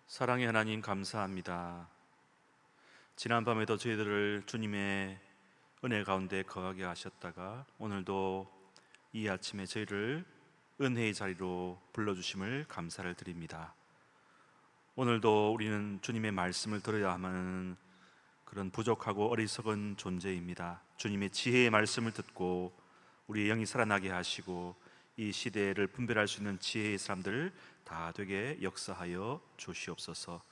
사랑의 하나님, 감사합니다. 지난밤에도 저희들을 주님의 은혜 가운데 거하게 하셨다가 오늘도 이 아침에 저희를 은혜의 자리로 불러주심을 감사를 드립니다. 오늘도 우리는 주님의 말씀을 들어야 하는 그런 부족하고 어리석은 존재입니다. 주님의 지혜의 말씀을 듣고 우리의 영이 살아나게 하시고 이 시대를 분별할 수 있는 지혜의 사람들 다 되게 역사하여 주시옵소서.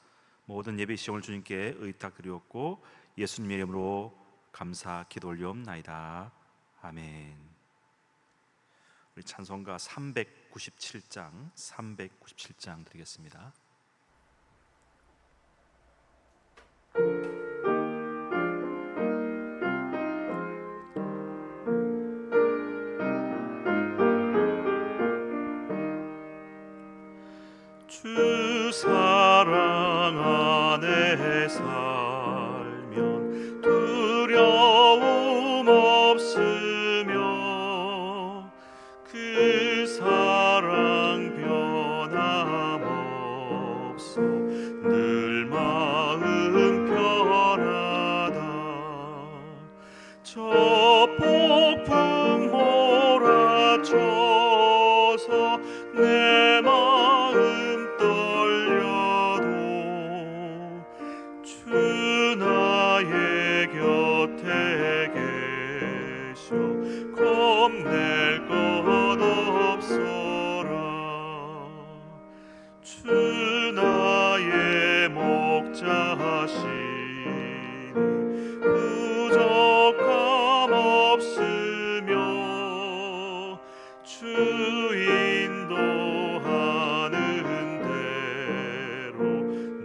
모든 예배 시험을 주님께 의탁드리옵고 예수님의 이름으로 감사 기도 올리옵나이다. 아멘. 우리 찬송가 397장 드리겠습니다. 주 사랑 안에 살면 두려움 없으며 그 사랑 변함없어 늘 마음 편하다. 저 폭풍 몰아쳐서 내 마음 떨려도 주 나의 곁에 계셔 겁낼 것 없어라. 주 나의 목자시니 부족함 없으며 주 인도하는 대로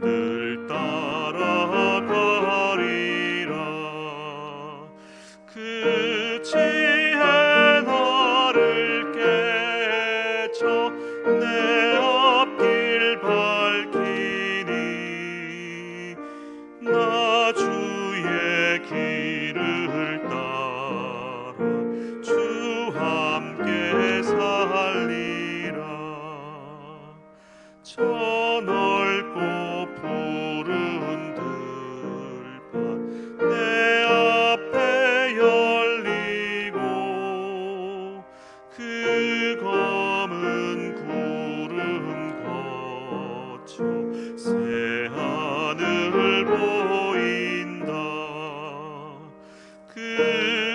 늘 따라가리라. 그 지혜 나를 깨쳐 내 앞길 밝히니 나 주의 길을 따라 주 함께 살리라. 저 넓고 푸른 들판 내 앞에 열리고 그 검은 구름 거쳐 새 하늘 보인다.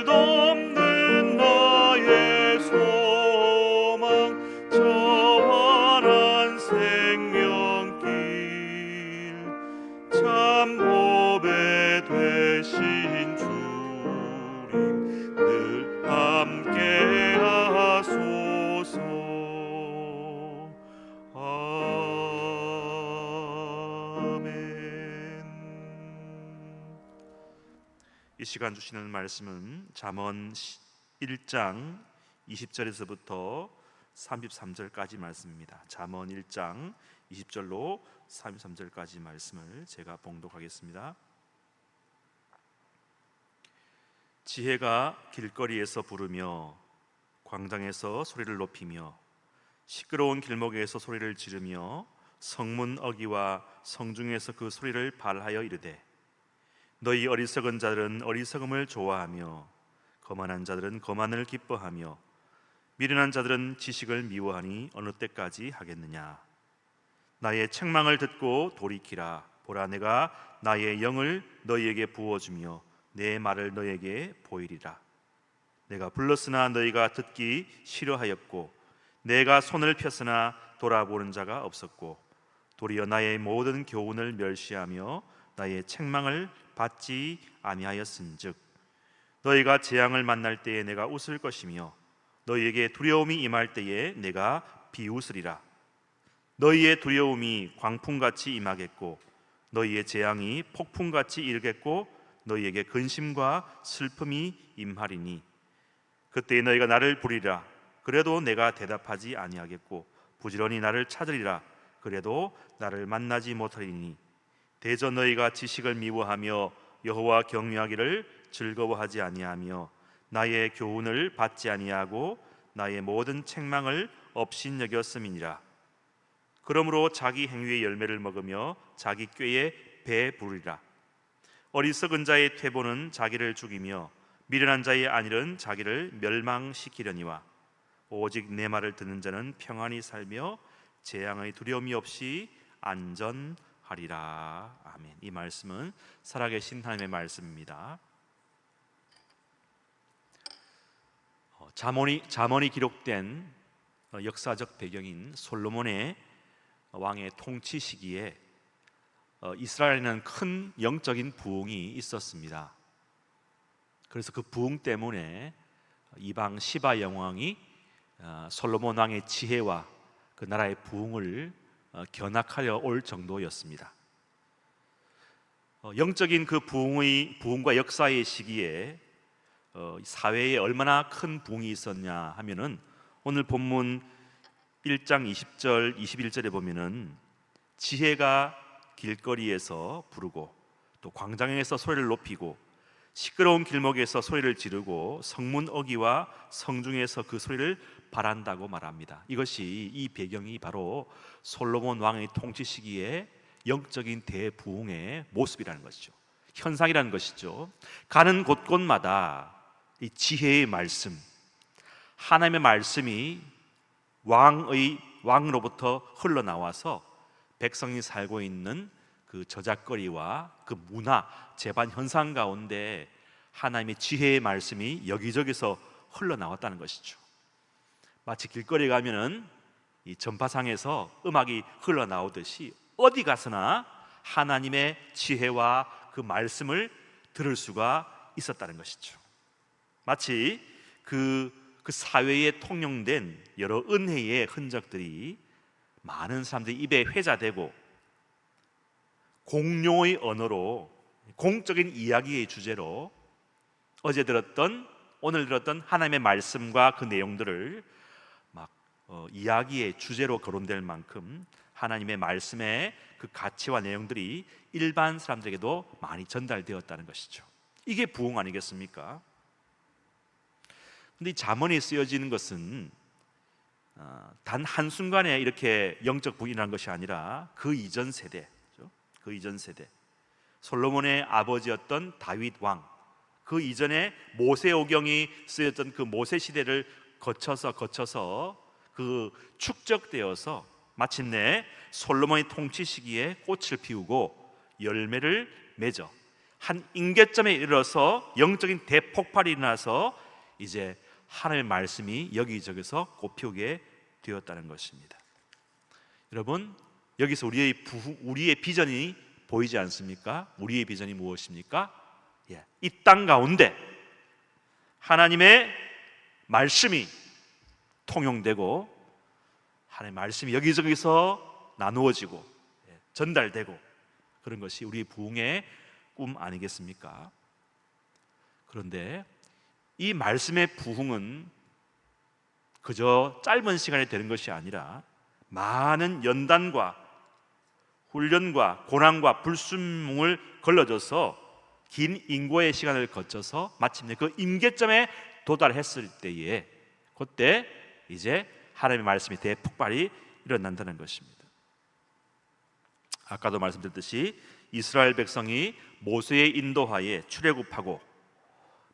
끝없는 나의 소망 저 환한 생명길 참 보배 되신 주님 늘 함께 하소서. 아멘. 이 시간 주시는 말씀은 잠언 1장 20절에서부터 33절까지 말씀입니다. 잠언 1장 20절로 33절까지 말씀을 제가 봉독하겠습니다. 지혜가 길거리에서 부르며 광장에서 소리를 높이며 시끄러운 길목에서 소리를 지르며 성문 어귀와 성중에서 그 소리를 발하여 이르되 너희 어리석은 자들은 어리석음을 좋아하며 거만한 자들은 거만을 기뻐하며 미련한 자들은 지식을 미워하니 어느 때까지 하겠느냐. 나의 책망을 듣고 돌이키라. 보라, 내가 나의 영을 너희에게 부어주며 내 말을 너희에게 보이리라. 내가 불렀으나 너희가 듣기 싫어하였고 내가 손을 폈으나 돌아보는 자가 없었고 도리어 나의 모든 교훈을 멸시하며 나의 책망을 받지 아니하였은즉 너희가 재앙을 만날 때에 내가 웃을 것이며 너희에게 두려움이 임할 때에 내가 비웃으리라. 너희의 두려움이 광풍같이 임하겠고 너희의 재앙이 폭풍같이 일겠고 너희에게 근심과 슬픔이 임하리니 그때 너희가 나를 부르리라. 그래도 내가 대답하지 아니하겠고 부지런히 나를 찾으리라. 그래도 나를 만나지 못하리니 대저 너희가 지식을 미워하며 여호와 경외하기를 즐거워하지 아니하며 나의 교훈을 받지 아니하고 나의 모든 책망을 업신여겼음이니라. 그러므로 자기 행위의 열매를 먹으며 자기 꾀에 배부르리라. 어리석은 자의 퇴보는 자기를 죽이며 미련한 자의 안일은 자기를 멸망시키려니와 오직 내 말을 듣는 자는 평안히 살며 재앙의 두려움이 없이 안전하리라. 아멘. 이 말씀은 살아계신 하나님의 말씀입니다. 잠언이 기록된 역사적 배경인 솔로몬의 왕의 통치 시기에 이스라엘에는 큰 영적인 부흥이 있었습니다. 그래서 그 부흥 때문에 이방 시바 영왕이 솔로몬 왕의 지혜와 그 나라의 부흥을 견학하려 올 정도였습니다. 영적인 그 부흥과 역사의 시기에 사회에 얼마나 큰 부흥이 있었냐 하면은 오늘 본문 1장 20절 21절에 보면은 지혜가 길거리에서 부르고 또 광장에서 소리를 높이고 시끄러운 길목에서 소리를 지르고 성문 어귀와 성중에서 그 소리를 발한다고 말합니다. 이것이 이 배경이 바로 솔로몬 왕의 통치 시기에 영적인 대부흥의 모습이라는 것이죠. 현상이라는 것이죠. 가는 곳곳마다 이 지혜의 말씀, 하나님의 말씀이 왕으로부터 흘러나와서 백성이 살고 있는 그 저작거리와 그 문화, 재반 현상 가운데 하나님의 지혜의 말씀이 여기저기서 흘러나왔다는 것이죠. 마치 길거리에 가면은 이 전파상에서 음악이 흘러나오듯이 어디 가서나 하나님의 지혜와 그 말씀을 들을 수가 있었다는 것이죠. 마치 그 사회에 통용된 여러 은혜의 흔적들이 많은 사람들이 입에 회자되고 공용의 언어로 공적인 이야기의 주제로 어제 들었던 오늘 들었던 하나님의 말씀과 그 내용들을 막 이야기의 주제로 거론될 만큼 하나님의 말씀의 그 가치와 내용들이 일반 사람들에게도 많이 전달되었다는 것이죠. 이게 부흥 아니겠습니까? 근데 이 잠언이 쓰여지는 것은 단 한순간에 이렇게 영적 부흥이라는 것이 아니라 그 이전 세대, 그 이전 세대, 솔로몬의 아버지였던 다윗 왕, 그 이전에 모세오경이 쓰였던 그 모세 시대를 거쳐서 그 축적되어서 마침내 솔로몬의 통치 시기에 꽃을 피우고 열매를 맺어 한 임계점에 이르러서 영적인 대폭발이 일어나서 이제 하나님의 말씀이 여기저기서 꽃피우게 되었다는 것입니다. 여러분, 여기서 우리의 비전이 보이지 않습니까? 우리의 비전이 무엇입니까? 이 땅 가운데 하나님의 말씀이 통용되고 하나님의 말씀이 여기저기서 나누어지고 전달되고 그런 것이 우리의 부흥의 꿈 아니겠습니까? 그런데 이 말씀의 부흥은 그저 짧은 시간에 되는 것이 아니라 많은 연단과 훈련과 고난과 불순물을 걸러져서 긴 인고의 시간을 거쳐서 마침내 그 임계점에 도달했을 때에 그때 이제 하나님의 말씀이 대폭발이 일어난다는 것입니다. 아까도 말씀드렸듯이 이스라엘 백성이 모세의 인도하에 출애굽하고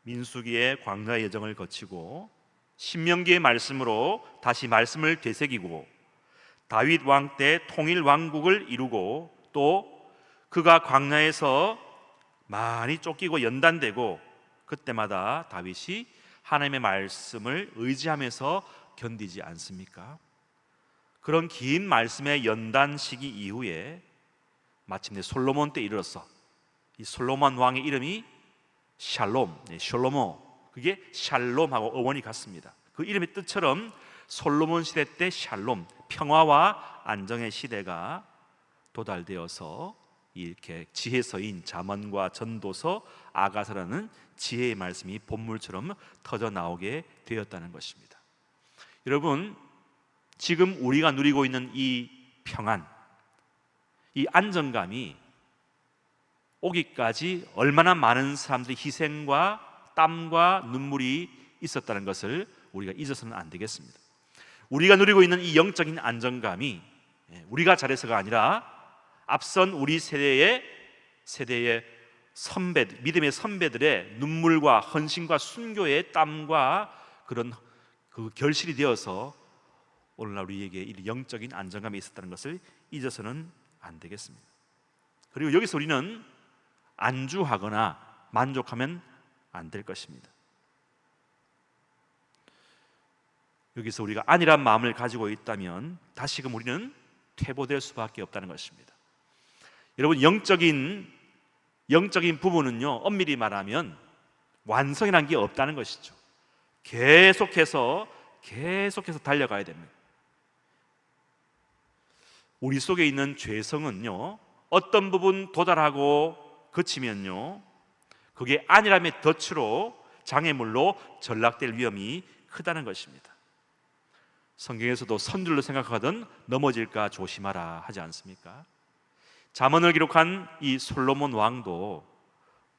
민수기의 광야 여정을 거치고 신명기의 말씀으로 다시 말씀을 되새기고 다윗 왕 때 통일 왕국을 이루고 또 그가 광야에서 많이 쫓기고 연단되고 그때마다 다윗이 하나님의 말씀을 의지하면서 견디지 않습니까? 그런 긴 말씀의 연단 시기 이후에 마침내 솔로몬 때 이르러서 이 솔로몬 왕의 이름이 샬롬, 그게 샬롬하고 어원이 같습니다. 그 이름의 뜻처럼 솔로몬 시대 때 샬롬, 평화와 안정의 시대가 도달되어서 이렇게 지혜서인 잠언과 전도서, 아가서라는 지혜의 말씀이 본물처럼 터져 나오게 되었다는 것입니다. 여러분, 지금 우리가 누리고 있는 이 평안, 이 안정감이 오기까지 얼마나 많은 사람들의 희생과 땀과 눈물이 있었다는 것을 우리가 잊어서는 안 되겠습니다. 우리가 누리고 있는 이 영적인 안정감이 우리가 잘해서가 아니라 앞선 우리 세대의 선배, 믿음의 선배들의 눈물과 헌신과 순교의 땀과 그런 그 결실이 되어서 오늘날 우리에게 이 영적인 안정감이 있었다는 것을 잊어서는 안 되겠습니다. 그리고 여기서 우리는 안주하거나 만족하면 안 될 것입니다. 여기서 우리가 안일한 마음을 가지고 있다면 다시금 우리는 퇴보될 수밖에 없다는 것입니다. 여러분, 영적인 부분은요, 엄밀히 말하면 완성이라는 게 없다는 것이죠. 계속해서 달려가야 됩니다. 우리 속에 있는 죄성은요, 어떤 부분 도달하고 그치면요, 그게 안일함의 덫으로 장애물로 전락될 위험이 크다는 것입니다. 성경에서도 선줄로 생각하거든 넘어질까 조심하라 하지 않습니까? 잠언을 기록한 이 솔로몬 왕도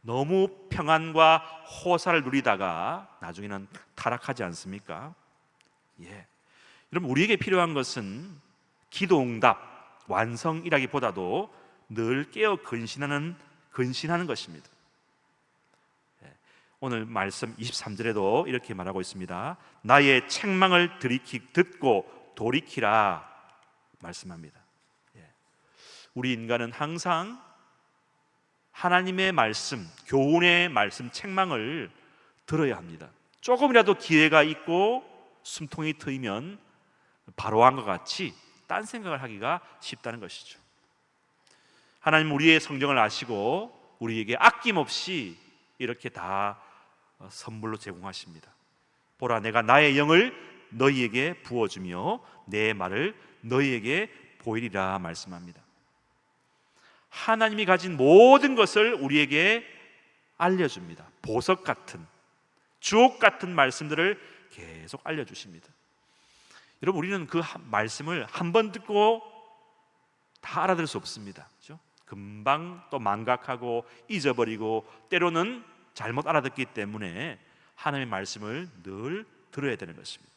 너무 평안과 호사를 누리다가 나중에는 타락하지 않습니까? 여러분, 우리에게 필요한 것은 기도응답, 완성이라기보다도 늘 깨어 근신하는 것입니다. 오늘 말씀 23절에도 이렇게 말하고 있습니다. 나의 책망을 듣고 돌이키라 말씀합니다. 우리 인간은 항상 하나님의 말씀, 교훈의 말씀, 책망을 들어야 합니다. 조금이라도 기회가 있고 숨통이 트이면 바로 한 것 같이 딴 생각을 하기가 쉽다는 것이죠. 하나님 우리의 성정을 아시고 우리에게 아낌없이 이렇게 다 선물로 제공하십니다. 보라, 내가 나의 영을 너희에게 부어주며 내 말을 너희에게 보이리라 말씀합니다. 하나님이 가진 모든 것을 우리에게 알려줍니다. 보석 같은, 주옥 같은 말씀들을 계속 알려주십니다. 여러분, 우리는 그 말씀을 한 번 듣고 다 알아들을 수 없습니다. 그렇죠? 금방 또 망각하고 잊어버리고 때로는 잘못 알아듣기 때문에 하나님의 말씀을 늘 들어야 되는 것입니다.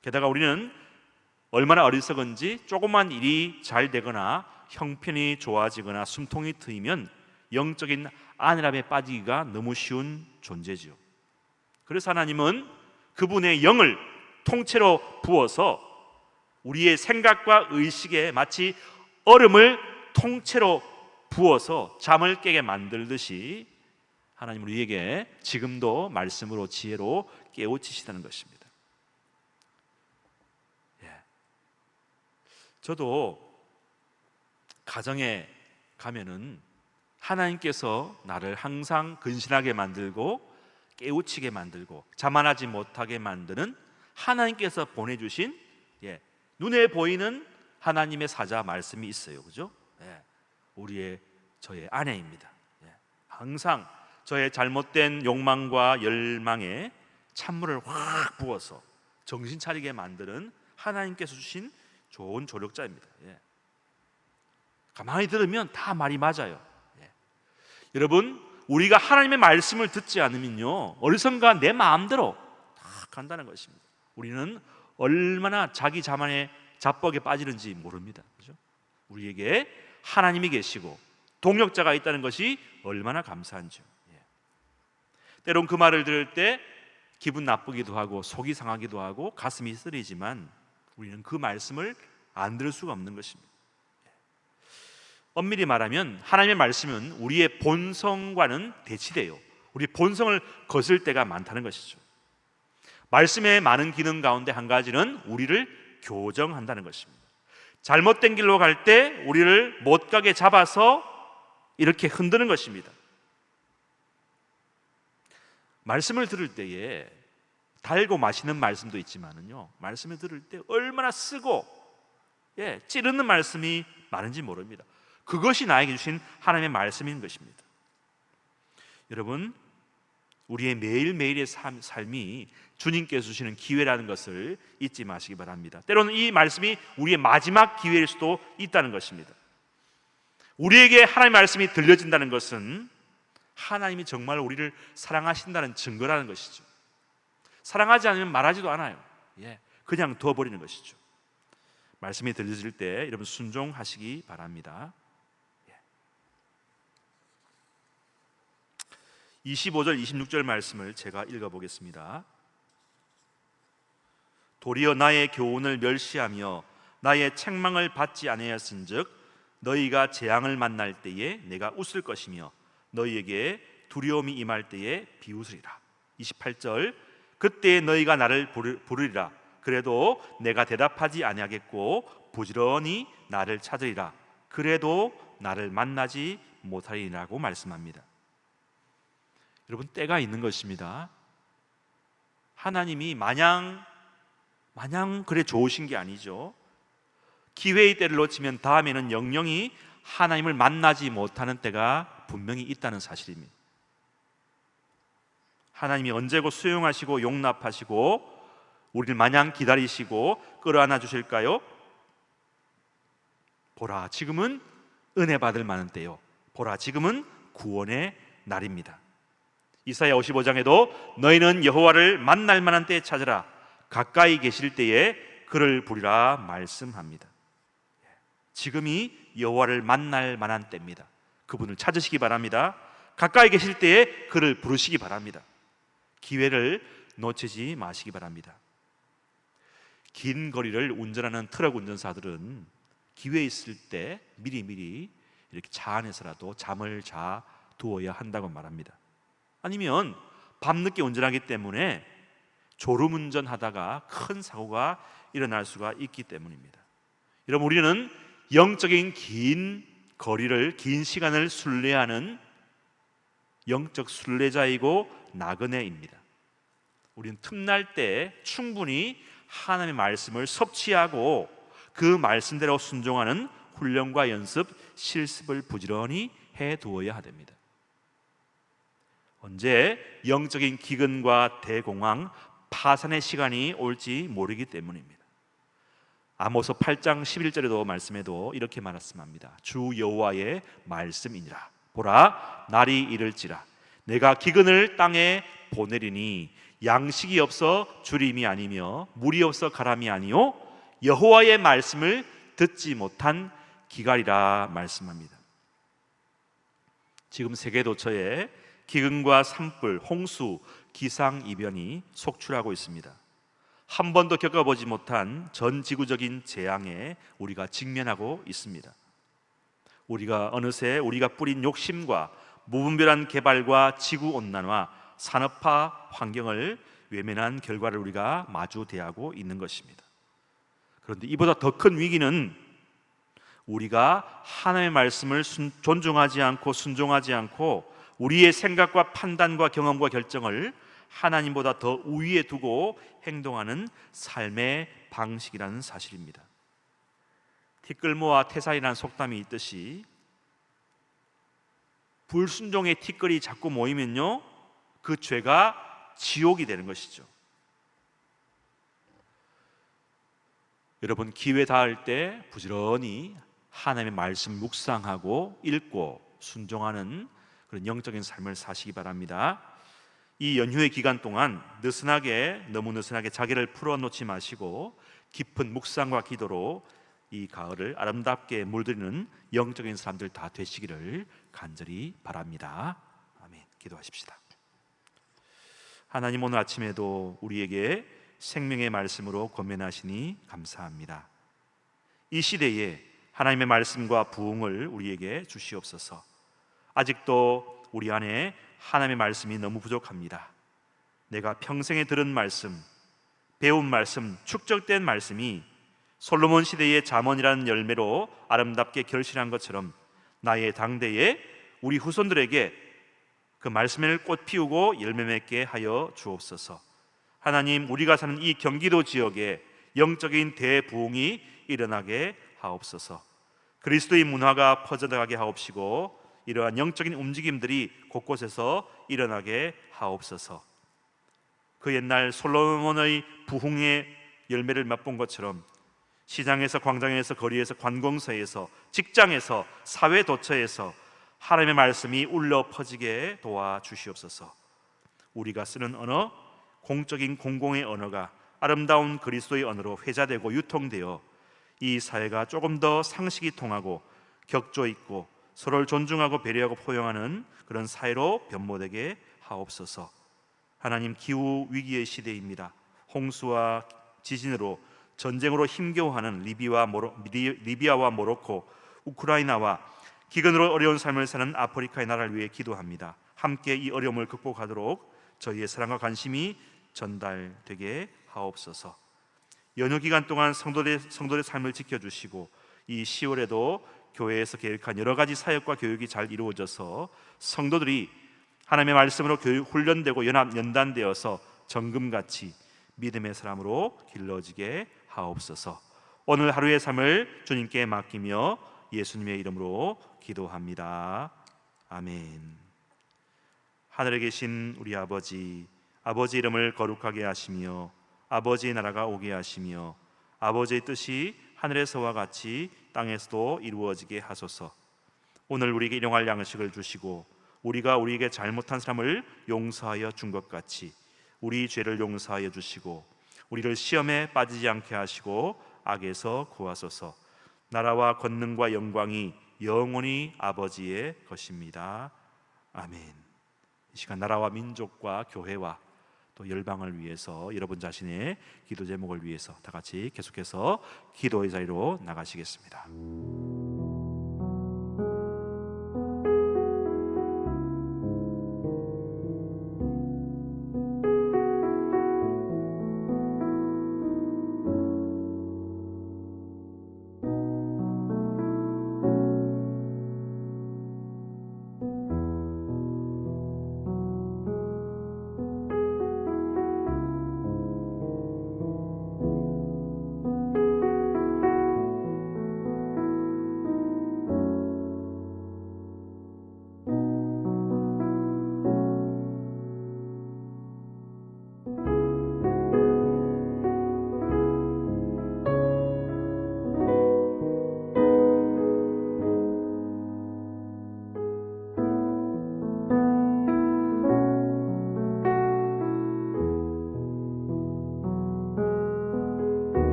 게다가 우리는 얼마나 어리석은지 조그만 일이 잘 되거나 형편이 좋아지거나 숨통이 트이면 영적인 안일함에 빠지기가 너무 쉬운 존재지요. 그래서 하나님은 그분의 영을 통째로 부어서 우리의 생각과 의식에 마치 얼음을 통째로 부어서 잠을 깨게 만들듯이 하나님 우리에게 지금도 말씀으로 지혜로 깨우치시다는 것입니다. 저도 가정에 가면은 하나님께서 나를 항상 근신하게 만들고 깨우치게 만들고 자만하지 못하게 만드는 하나님께서 보내주신 눈에 보이는 하나님의 사자 말씀이 있어요. 그죠? 저의 아내입니다. 항상 저의 잘못된 욕망과 열망에 찬물을 확 부어서 정신 차리게 만드는 하나님께서 주신 좋은 조력자입니다. 가만히 들으면 다 말이 맞아요. 여러분, 우리가 하나님의 말씀을 듣지 않으면요, 어디선가 내 마음대로 다 간다는 것입니다. 우리는 얼마나 자기 자만의 자뻑에 빠지는지 모릅니다. 그렇죠? 우리에게 하나님이 계시고 동력자가 있다는 것이 얼마나 감사한지요. 때론 그 말을 들을 때 기분 나쁘기도 하고 속이 상하기도 하고 가슴이 쓰리지만 우리는 그 말씀을 안 들을 수가 없는 것입니다. 엄밀히 말하면 하나님의 말씀은 우리의 본성과는 대치돼요. 우리 본성을 거슬 때가 많다는 것이죠. 말씀의 많은 기능 가운데 한 가지는 우리를 교정한다는 것입니다. 잘못된 길로 갈 때 우리를 못 가게 잡아서 이렇게 흔드는 것입니다. 말씀을 들을 때에 달고 맛있는 말씀도 있지만은요, 말씀을 들을 때 얼마나 쓰고 찌르는 말씀이 많은지 모릅니다. 그것이 나에게 주신 하나님의 말씀인 것입니다. 여러분, 우리의 매일매일의 삶이 주님께서 주시는 기회라는 것을 잊지 마시기 바랍니다. 때로는 이 말씀이 우리의 마지막 기회일 수도 있다는 것입니다. 우리에게 하나님의 말씀이 들려진다는 것은 하나님이 정말 우리를 사랑하신다는 증거라는 것이죠. 사랑하지 않으면 말하지도 않아요. 그냥 둬버리는 것이죠. 말씀이 들려질 때 여러분 순종하시기 바랍니다. 25절 26절 말씀을 제가 읽어보겠습니다. 도리어 나의 교훈을 멸시하며 나의 책망을 받지 아니하였은즉 너희가 재앙을 만날 때에 내가 웃을 것이며 너희에게 두려움이 임할 때에 비웃으리라. 28절 그때 너희가 나를 부르리라. 그래도 내가 대답하지 아니하겠고 부지런히 나를 찾으리라. 그래도 나를 만나지 못하리라고 말씀합니다. 여러분, 때가 있는 것입니다. 하나님이 마냥 그래 좋으신 게 아니죠. 기회의 때를 놓치면 다음에는 영영이 하나님을 만나지 못하는 때가 분명히 있다는 사실입니다. 하나님이 언제고 수용하시고 용납하시고 우리를 마냥 기다리시고 끌어안아 주실까요? 보라, 지금은 은혜 받을 만한 때요. 보라, 지금은 구원의 날입니다. 이사야 55장에도 너희는 여호와를 만날 만한 때에 찾으라. 가까이 계실 때에 그를 부르라 말씀합니다. 지금이 여호와를 만날 만한 때입니다. 그분을 찾으시기 바랍니다. 가까이 계실 때에 그를 부르시기 바랍니다. 기회를 놓치지 마시기 바랍니다. 긴 거리를 운전하는 트럭 운전사들은 기회 있을 때 미리 이렇게 차 안에서라도 잠을 자두어야 한다고 말합니다. 아니면 밤늦게 운전하기 때문에 졸음운전하다가 큰 사고가 일어날 수가 있기 때문입니다. 여러분, 우리는 영적인 긴 거리를, 긴 시간을 순례하는 영적 순례자이고 나그네입니다. 우리는 틈날 때 충분히 하나님의 말씀을 섭취하고 그 말씀대로 순종하는 훈련과 연습, 실습을 부지런히 해두어야 됩니다. 언제 영적인 기근과 대공황, 파산의 시간이 올지 모르기 때문입니다. 아모스 8장 11절에도 말씀에도 이렇게 말씀합니다. 주 여호와의 말씀이니라. 보라, 날이 이를지라. 내가 기근을 땅에 보내리니 양식이 없어 주림이 아니며 물이 없어 가람이 아니요 여호와의 말씀을 듣지 못한 기갈이라 말씀합니다. 지금 세계 도처에 기근과 산불, 홍수, 기상이변이 속출하고 있습니다. 한 번도 겪어보지 못한 전 지구적인 재앙에 우리가 직면하고 있습니다. 우리가 어느새 우리가 뿌린 욕심과 무분별한 개발과 지구온난화, 산업화 환경을 외면한 결과를 우리가 마주대하고 있는 것입니다. 그런데 이보다 더 큰 위기는 우리가 하나님의 말씀을 존중하지 않고 순종하지 않고 우리의 생각과 판단과 경험과 결정을 하나님보다 더 우위에 두고 행동하는 삶의 방식이라는 사실입니다. 티끌모아 태산이라는 속담이 있듯이 불순종의 티끌이 자꾸 모이면요, 그 죄가 지옥이 되는 것이죠. 여러분, 기회 닿을 때 부지런히 하나님의 말씀 묵상하고 읽고 순종하는 그런 영적인 삶을 사시기 바랍니다. 이 연휴의 기간 동안 너무 느슨하게 자기를 풀어놓지 마시고 깊은 묵상과 기도로 이 가을을 아름답게 물들이는 영적인 사람들 다 되시기를 간절히 바랍니다. 아멘. 기도하십시다. 하나님, 오늘 아침에도 우리에게 생명의 말씀으로 권면하시니 감사합니다. 이 시대에 하나님의 말씀과 부흥을 우리에게 주시옵소서. 아직도 우리 안에 하나님의 말씀이 너무 부족합니다. 내가 평생에 들은 말씀, 배운 말씀, 축적된 말씀이 솔로몬 시대의 잠언이라는 열매로 아름답게 결실한 것처럼 나의 당대에 우리 후손들에게 그 말씀을 꽃 피우고 열매 맺게 하여 주옵소서. 하나님, 우리가 사는 이 경기도 지역에 영적인 대부흥이 일어나게 하옵소서. 그리스도의 문화가 퍼져나가게 하옵시고 이러한 영적인 움직임들이 곳곳에서 일어나게 하옵소서. 그 옛날 솔로몬의 부흥의 열매를 맛본 것처럼 시장에서, 광장에서, 거리에서, 관공서에서, 직장에서, 사회 도처에서 하나님의 말씀이 울려 퍼지게 도와주시옵소서. 우리가 쓰는 언어, 공적인 공공의 언어가 아름다운 그리스도의 언어로 회자되고 유통되어 이 사회가 조금 더 상식이 통하고 격조 있고 서로를 존중하고 배려하고 포용하는 그런 사회로 변모되게 하옵소서. 하나님, 기후 위기의 시대입니다. 홍수와 지진으로 전쟁으로 힘겨워하는 리비아와 모로코, 우크라이나와 기근으로 어려운 삶을 사는 아프리카의 나라를 위해 기도합니다. 함께 이 어려움을 극복하도록 저희의 사랑과 관심이 전달되게 하옵소서. 연휴 기간 동안 성도들의 삶을 지켜주시고 이 10월에도 교회에서 계획한 여러 가지 사역과 교육이 잘 이루어져서 성도들이 하나님의 말씀으로 교육 훈련되고 연단되어서 정금같이 믿음의 사람으로 길러지게 하옵소서. 오늘 하루의 삶을 주님께 맡기며 예수님의 이름으로 기도합니다. 아멘. 하늘에 계신 우리 아버지, 아버지 이름을 거룩하게 하시며 아버지의 나라가 오게 하시며 아버지의 뜻이 하늘에서와 같이 땅에서도 이루어지게 하소서. 오늘 우리에게 일용할 양식을 주시고 우리가 우리에게 잘못한 사람을 용서하여 준 것 같이 우리 죄를 용서하여 주시고 우리를 시험에 빠지지 않게 하시고 악에서 구하소서. 나라와 권능과 영광이 영원히 아버지의 것입니다. 아멘. 이 시간 나라와 민족과 교회와 또 열방을 위해서 여러분 자신의 기도 제목을 위해서 다 같이 계속해서 기도의 자리로 나가시겠습니다.